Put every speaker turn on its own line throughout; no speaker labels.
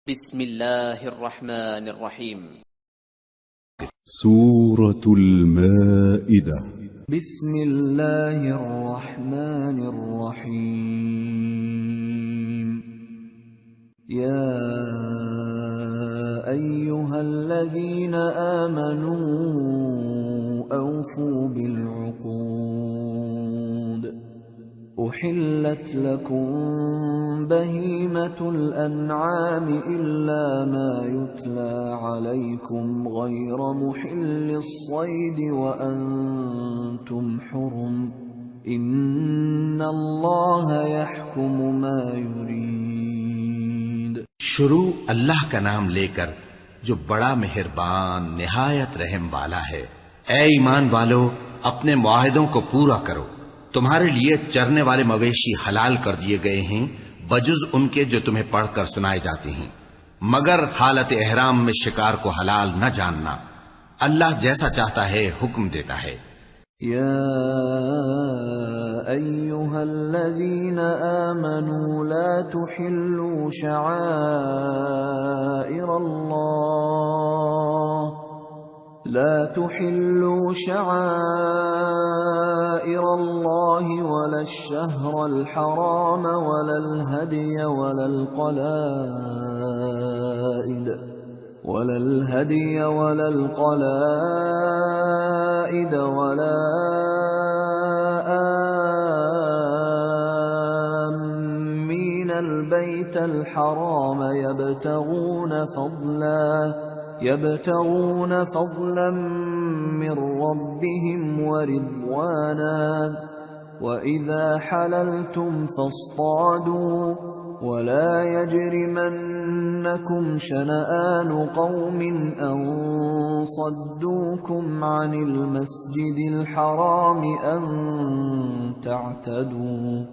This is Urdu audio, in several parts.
بسم الله الرحمن الرحيم.
سورة المائدة.
بسم الله الرحمن الرحيم. يا أيها الذين آمنوا أوفوا بالعقود. أحلت لكم بهيمة الأنعام إلا ما يتلى عليكم غير محل الصيد وأنتم حرم إن الله يحكم ما يريد.
شروع اللہ کا نام لے کر جو بڑا مہربان نہایت رحم والا ہے۔ اے ایمان والو، اپنے معاہدوں کو پورا کرو۔ تمہارے لیے چرنے والے مویشی حلال کر دیے گئے ہیں بجز ان کے جو تمہیں پڑھ کر سنائے جاتے ہیں، مگر حالت احرام میں شکار کو حلال نہ جاننا۔ اللہ جیسا چاہتا ہے حکم دیتا ہے۔
يا أيها الذين آمنوا لا تحلوا شعائر الله ولا الشهر الحرام ولا الهدي ولا القلائد ولا آمين البيت الحرام يبتغون فضلا من ربهم ورضوانا وإذا حللتم فاصطادوا ولا يجرمنكم شنآن قوم أن صدوكم عن المسجد الحرام أن تعتدوا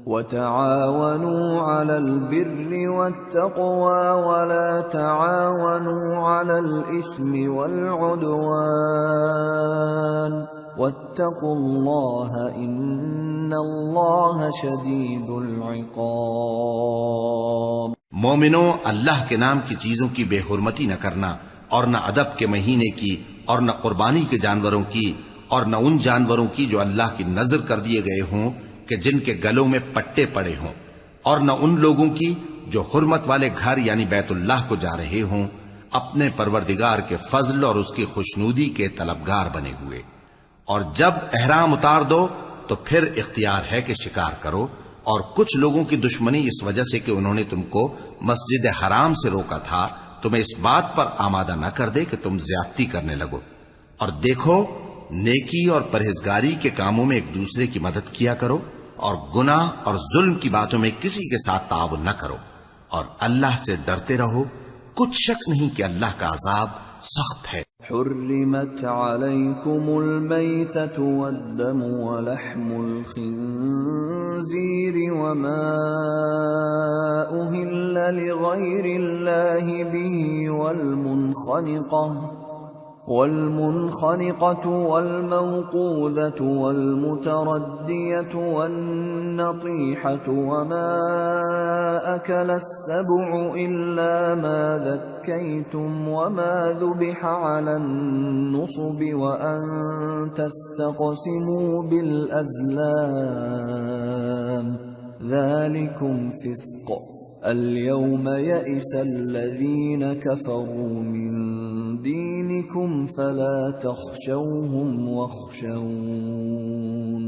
وتعاونوا على البر والتقوى ولا تعاونوا على الإثم والعدوان واتقوا الله إن الله شديد العقاب.
مومنوں، اللہ کے نام کی چیزوں کی بے حرمتی نہ کرنا، اور نہ ادب کے مہینے کی، اور نہ قربانی کے جانوروں کی، اور نہ ان جانوروں کی جو اللہ کی نذر کر دیے گئے ہوں کہ جن کے گلوں میں پٹے پڑے ہوں، اور نہ ان لوگوں کی جو حرمت والے گھر یعنی بیت اللہ کو جا رہے ہوں اپنے پروردگار کے فضل اور اس کی خوشنودی کے طلبگار بنے ہوئے۔ اور جب احرام اتار دو تو پھر اختیار ہے کہ شکار کرو، اور کچھ لوگوں کی دشمنی اس وجہ سے کہ انہوں نے تم کو مسجد حرام سے روکا تھا تمہیں اس بات پر آمادہ نہ کر دے کہ تم زیادتی کرنے لگو۔ اور دیکھو، نیکی اور پرہیزگاری کے کاموں میں ایک دوسرے کی مدد کیا کرو، اور گناہ اور ظلم کی باتوں میں کسی کے ساتھ تعاون نہ کرو، اور اللہ سے ڈرتے رہو۔ کچھ شک نہیں کہ اللہ کا عذاب سخت ہے۔
حرمت عليكم الميتة والدم ولحم الخنزير وما أهل لغير الله به والمنخنقة والموقوذة والمتردية والنطيحة وما أكل السبع إلا ما ذكيتم وما ذبح على النصب وأن تستقسموا بالأزلام ذلكم فسق. اليوم يئس الذين كفروا من دينكم فلا تخشوهم واخشون.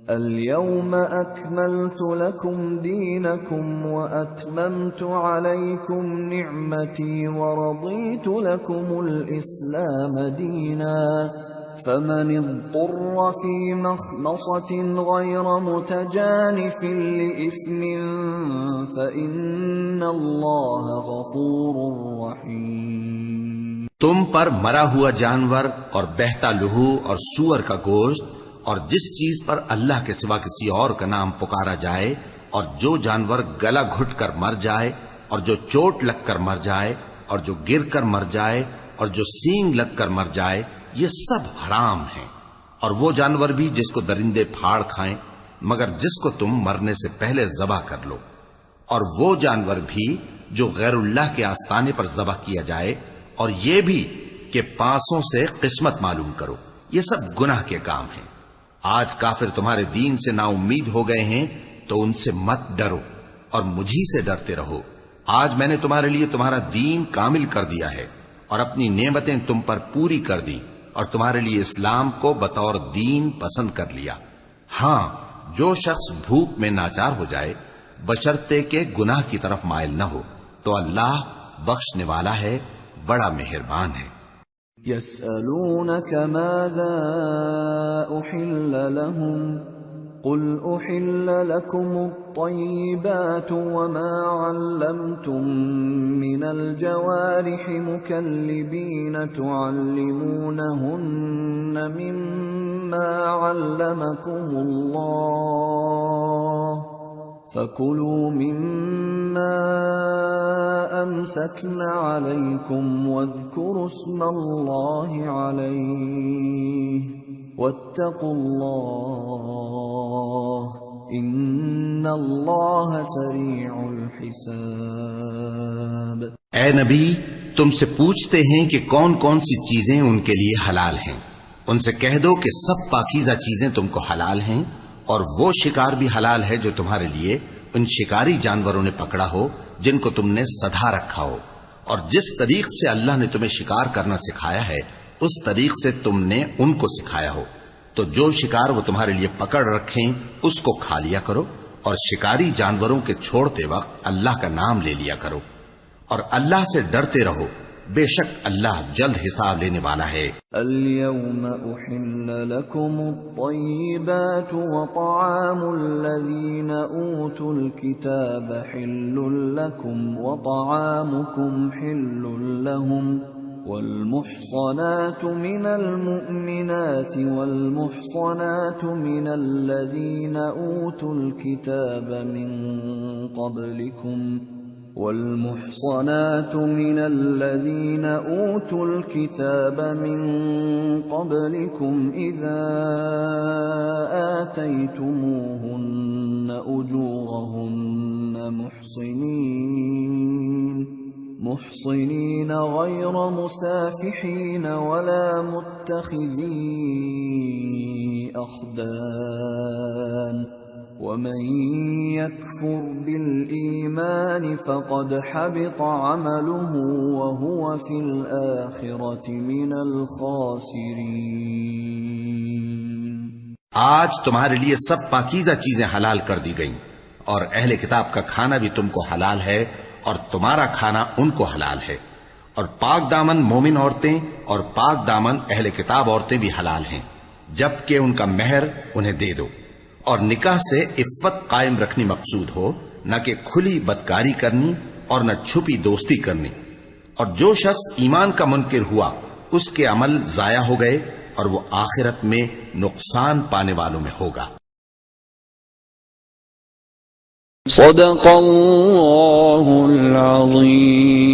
اليوم أكملت لكم دينكم وأتممت عليكم نعمتي ورضيت لكم الإسلام دينا. فمن اضطر في مخمصة غير متجانف لإثم فإن الله غفور رحيم.
تم پر مرا ہوا جانور اور بہتا لہو اور سور کا گوشت اور جس چیز پر اللہ کے سوا کسی اور کا نام پکارا جائے، اور جو جانور گلا گھٹ کر مر جائے، اور جو چوٹ لگ کر مر جائے، اور جو گر کر مر جائے، اور جو سینگ لگ کر مر جائے، یہ سب حرام ہیں۔ اور وہ جانور بھی جس کو درندے پھاڑ کھائیں، مگر جس کو تم مرنے سے پہلے ذبح کر لو، اور وہ جانور بھی جو غیر اللہ کے آستانے پر ذبح کیا جائے، اور یہ بھی کہ پانسوں سے قسمت معلوم کرو، یہ سب گناہ کے کام ہیں۔ آج کافر تمہارے دین سے نا امید ہو گئے ہیں تو ان سے مت ڈرو اور مجھی سے ڈرتے رہو۔ آج میں نے تمہارے لیے تمہارا دین کامل کر دیا ہے اور اپنی نعمتیں تم پر پوری کر دی، اور تمہارے لیے اسلام کو بطور دین پسند کر لیا۔ ہاں، جو شخص بھوک میں ناچار ہو جائے بشرطے کہ گناہ کی طرف مائل نہ ہو تو اللہ بخشنے والا ہے، بڑا مہربان ہے۔
يسألونك ماذا أحل لهم قل أحل لكم الطيبات وما علمتم من الجوارح مكلبين تعلمونهن مما علمكم الله فَكُلُوا مِمَّا أَمْسَكْنَ عَلَيْكُمْ وَاذْكُرُوا اسْمَ اللَّهِ عَلَيْهِ وَاتَّقُوا اللَّهَ إِنَّ اللَّهَ سَرِيعُ الْحِسَابِ۔
اے نبی، تم سے پوچھتے ہیں کہ کون کون سی چیزیں ان کے لیے حلال ہیں۔ ان سے کہہ دو کہ سب پاکیزہ چیزیں تم کو حلال ہیں، اور وہ شکار بھی حلال ہے جو تمہارے لیے ان شکاری جانوروں نے پکڑا ہو جن کو تم نے سدھا رکھا ہو، اور جس طریق سے اللہ نے تمہیں شکار کرنا سکھایا ہے اس طریق سے تم نے ان کو سکھایا ہو۔ تو جو شکار وہ تمہارے لیے پکڑ رکھیں اس کو کھا لیا کرو، اور شکاری جانوروں کے چھوڑتے وقت اللہ کا نام لے لیا کرو، اور اللہ سے ڈرتے رہو، بے شک اللہ جلد حساب لینے والا ہے۔
اليوم أحل لكم الطيبات وطعام الذين أوتوا الكتاب حل لكم وطعامكم حل لهم والمحصنات من المؤمنات والمحصنات من الذين أوتوا الكتاب من قبلكم والمحصنات من الذين أوتوا الكتاب من قبلكم إذا آتيتموهن أجورهن محصنين غير مسافحين ولا متخذي أخدان ومن يكفر بالإيمان فقد حبط عمله وهو في الآخرة من الخاسرين۔
آج تمہارے لیے سب پاکیزہ چیزیں حلال کر دی گئیں، اور اہل کتاب کا کھانا بھی تم کو حلال ہے اور تمہارا کھانا ان کو حلال ہے، اور پاک دامن مومن عورتیں اور پاک دامن اہل کتاب عورتیں بھی حلال ہیں جبکہ ان کا مہر انہیں دے دو، اور نکاح سے عفت قائم رکھنی مقصود ہو، نہ کہ کھلی بدکاری کرنی اور نہ چھپی دوستی کرنی۔ اور جو شخص ایمان کا منکر ہوا اس کے عمل ضائع ہو گئے اور وہ آخرت میں نقصان پانے والوں میں ہوگا۔
صدق اللہ العظیم۔